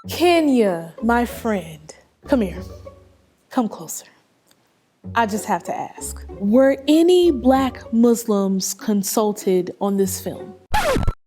Kenya, my friend, come here. Come closer. I just have to ask, were any Black Muslims consulted on this film?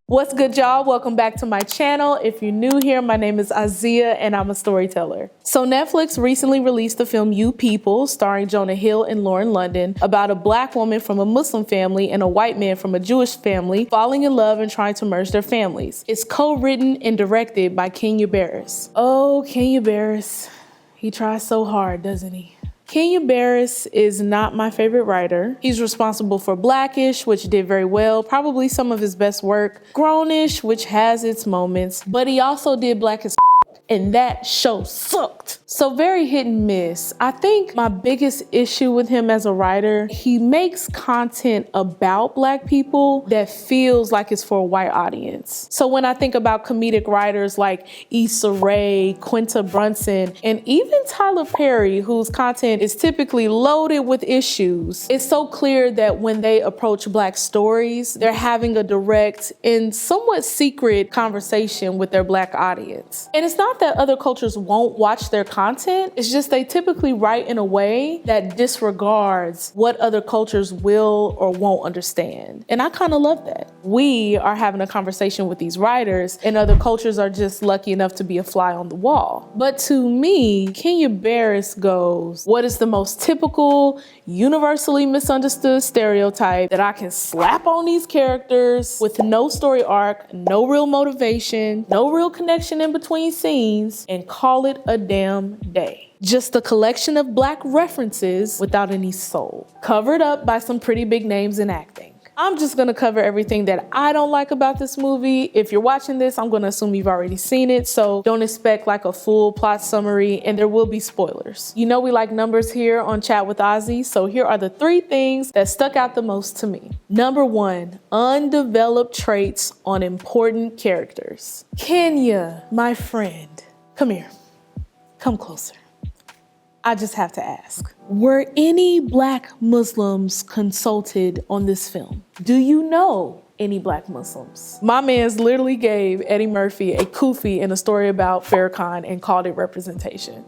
What's good, y'all? Welcome back to my channel. If you're new here, my name is Auziah and I'm a storyteller. So Netflix recently released the film You People, starring Jonah Hill and Lauren London, about a Black woman from a Muslim family and a white man from a Jewish family falling in love and trying to merge their families. It's co-written and directed by Kenya Barris. Oh, Kenya Barris. He tries so hard, doesn't he? Kenya Barris is not my favorite writer. He's responsible for Blackish, which did very well, probably some of his best work, Grownish, which has its moments, but he also did Black as and that show sucked. So very hit and miss. I think my biggest issue with him as a writer, he makes content about Black people that feels like it's for a white audience. So when I think about comedic writers like Issa Rae, Quinta Brunson, and even Tyler Perry, whose content is typically loaded with issues, it's so clear that when they approach Black stories, they're having a direct and somewhat secret conversation with their Black audience. And it's not that other cultures won't watch their content, it's just they typically write in a way that disregards what other cultures will or won't understand. And I kind of love that. We are having a conversation with these writers and other cultures are just lucky enough to be a fly on the wall. But to me, Kenya Barris goes, what is the most typical, universally misunderstood stereotype that I can slap on these characters with no story arc, no real motivation, no real connection in between scenes, and call it a damn day. Just a collection of Black references without any soul, covered up by some pretty big names in acting. I'm just gonna cover everything that I don't like about this movie. If you're watching this, I'm gonna assume you've already seen it, so don't expect like a full plot summary, and there will be spoilers. You know we like numbers here on Chat with Ozzy, so here are the 3 things that stuck out the most to me. Number 1, undeveloped traits on important characters. Kenya, my friend, come here, come closer. I just have to ask, were any Black Muslims consulted on this film? Do you know any Black Muslims? My man's literally gave Eddie Murphy a kufi in a story about Farrakhan and called it representation.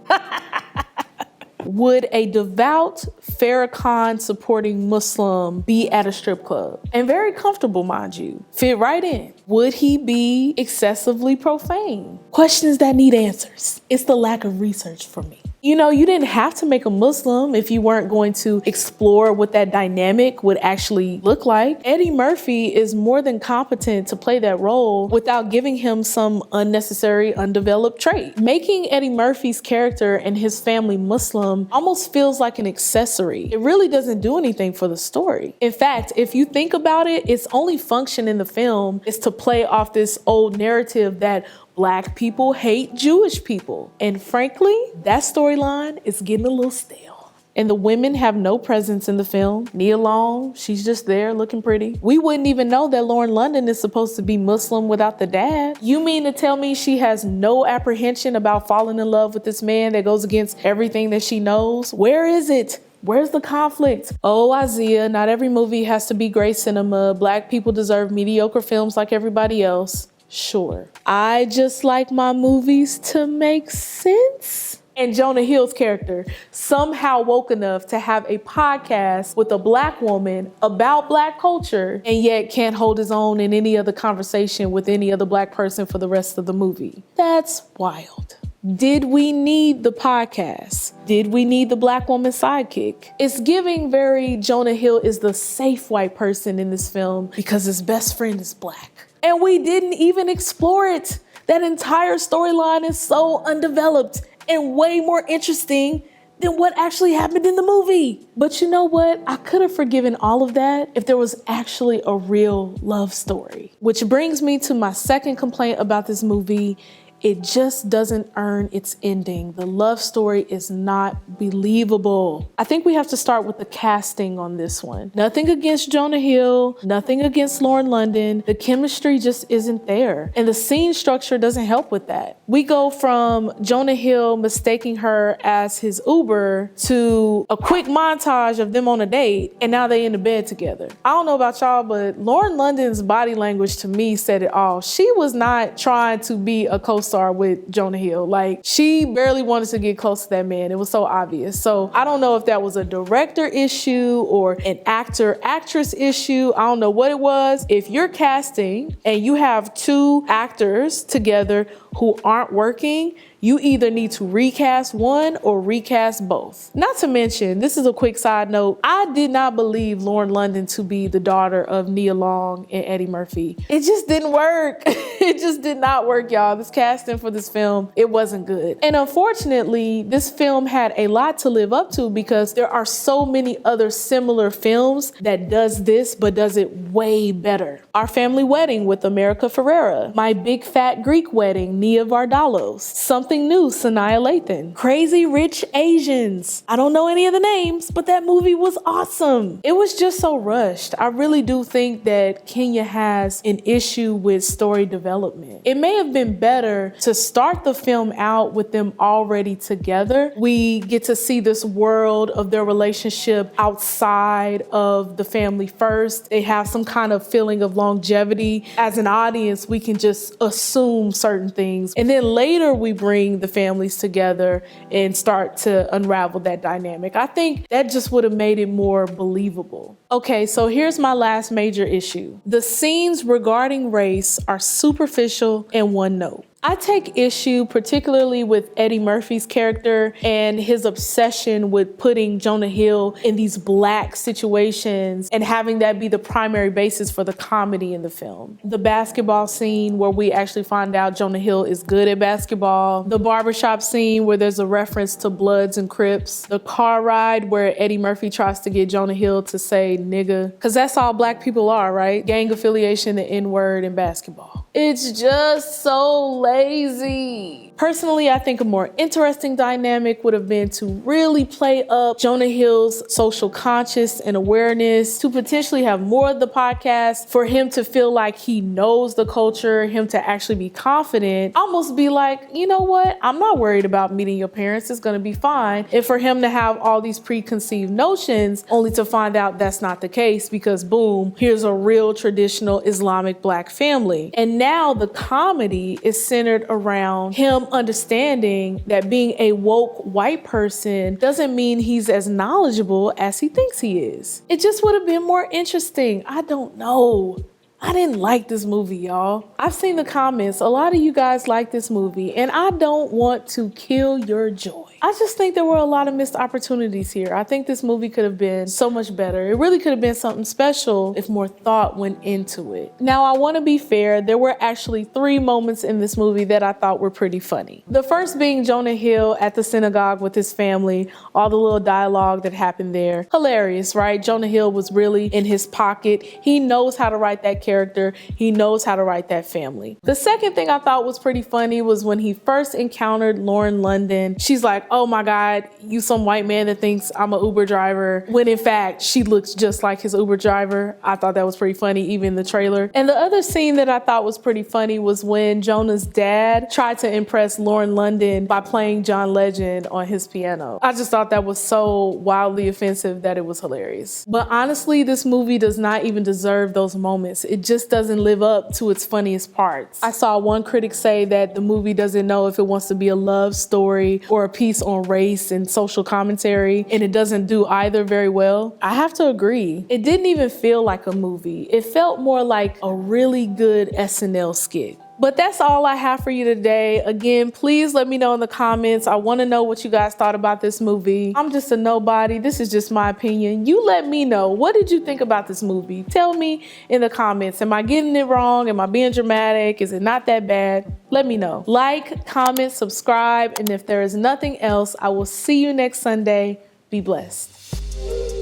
Would a devout Farrakhan supporting Muslim be at a strip club? And very comfortable, mind you. Fit right in. Would he be excessively profane? Questions that need answers. It's the lack of research for me. You know, you didn't have to make a Muslim if you weren't going to explore what that dynamic would actually look like. Eddie Murphy is more than competent to play that role without giving him some unnecessary, undeveloped trait. Making Eddie Murphy's character and his family Muslim almost feels like an accessory. It really doesn't do anything for the story. In fact, if you think about it, its only function in the film is to play off this old narrative that Black people hate Jewish people. And frankly, that storyline is getting a little stale. And the women have no presence in the film. Nia Long, she's just there looking pretty. We wouldn't even know that Lauren London is supposed to be Muslim without the dad. You mean to tell me she has no apprehension about falling in love with this man that goes against everything that she knows? Where is it? Where's the conflict? Oh, Auziah, not every movie has to be great cinema. Black people deserve mediocre films like everybody else. Sure. I just like my movies to make sense. And Jonah Hill's character somehow woke enough to have a podcast with a Black woman about Black culture and yet can't hold his own in any other conversation with any other Black person for the rest of the movie. That's wild. Did we need the podcast? Did we need the Black woman sidekick? It's giving very Jonah Hill is the safe white person in this film because his best friend is Black. And we didn't even explore it. That entire storyline is so undeveloped and way more interesting than what actually happened in the movie. But you know what? I could have forgiven all of that if there was actually a real love story. Which brings me to my second complaint about this movie. It just doesn't earn its ending. The love story is not believable. I think we have to start with the casting on this one. Nothing against Jonah Hill, nothing against Lauren London. The chemistry just isn't there. And the scene structure doesn't help with that. We go from Jonah Hill mistaking her as his Uber to a quick montage of them on a date, and now they in the bed together. I don't know about y'all, but Lauren London's body language to me said it all. She was not trying to be a co co-star with Jonah Hill. Like, she barely wanted to get close to that man. It was so obvious. So I don't know if that was a director issue or an actor-actress issue. I don't know what it was. If you're casting and you have two actors together who aren't working, you either need to recast one or recast both. Not to mention, this is a quick side note, I did not believe Lauren London to be the daughter of Nia Long and Eddie Murphy. It just didn't work. It just did not work, y'all. This casting for this film, it wasn't good. And unfortunately, this film had a lot to live up to because there are so many other similar films that does this, but does it way better. Our Family Wedding with America Ferrera. My Big Fat Greek Wedding, Nia Vardalos. Something New, Sanaa Lathan. Crazy Rich Asians. I don't know any of the names, but that movie was awesome. It was just so rushed. I really do think that Kenya has an issue with story development. It may have been better to start the film out with them already together. We get to see this world of their relationship outside of the family first. They have some kind of feeling of longevity. As an audience, we can just assume certain things. And then later we bring the families together and start to unravel that dynamic. I think that just would have made it more believable. Okay, so here's my last major issue. The scenes regarding race are superficial and one note. I take issue particularly with Eddie Murphy's character and his obsession with putting Jonah Hill in these black situations and having that be the primary basis for the comedy in the film. The basketball scene where we actually find out Jonah Hill is good at basketball. The barbershop scene where there's a reference to Bloods and Crips. The car ride where Eddie Murphy tries to get Jonah Hill to say nigga, because that's all black people are, right? Gang affiliation, the N-word, and basketball. It's just so lazy. Personally, I think a more interesting dynamic would have been to really play up Jonah Hill's social conscious and awareness, to potentially have more of the podcast, for him to feel like he knows the culture, him to actually be confident, almost be like, you know what? I'm not worried about meeting your parents. It's gonna be fine. And for him to have all these preconceived notions only to find out that's not the case because boom, here's a real traditional Islamic black family. And now the comedy is centered around him understanding that being a woke white person doesn't mean he's as knowledgeable as he thinks he is. It just would have been more interesting. I don't know. I didn't like this movie, y'all. I've seen the comments. A lot of you guys like this movie, and I don't want to kill your joy. I just think there were a lot of missed opportunities here. I think this movie could have been so much better. It really could have been something special if more thought went into it. Now, I want to be fair. There were actually 3 moments in this movie that I thought were pretty funny. The first being Jonah Hill at the synagogue with his family, all the little dialogue that happened there. Hilarious, right? Jonah Hill was really in his pocket. He knows how to write that character. He knows how to write that family. The second thing I thought was pretty funny was when he first encountered Lauren London. She's like, oh my God, you some white man that thinks I'm an Uber driver, when in fact she looks just like his Uber driver. I thought that was pretty funny, even in the trailer. And the other scene that I thought was pretty funny was when Jonah's dad tried to impress Lauren London by playing John Legend on his piano. I just thought that was so wildly offensive that it was hilarious. But honestly, this movie does not even deserve those moments. It just doesn't live up to its funniest parts. I saw one critic say that the movie doesn't know if it wants to be a love story or a piece on race and social commentary, and it doesn't do either very well. I have to agree. It didn't even feel like a movie. It felt more like a really good SNL skit. But that's all I have for you today. Again, please let me know in the comments. I want to know what you guys thought about this movie. I'm just a nobody. This is just my opinion. You let me know. What did you think about this movie? Tell me in the comments. Am I getting it wrong? Am I being dramatic? Is it not that bad? Let me know. Like, comment, subscribe, and if there is nothing else, I will see you next Sunday. Be blessed.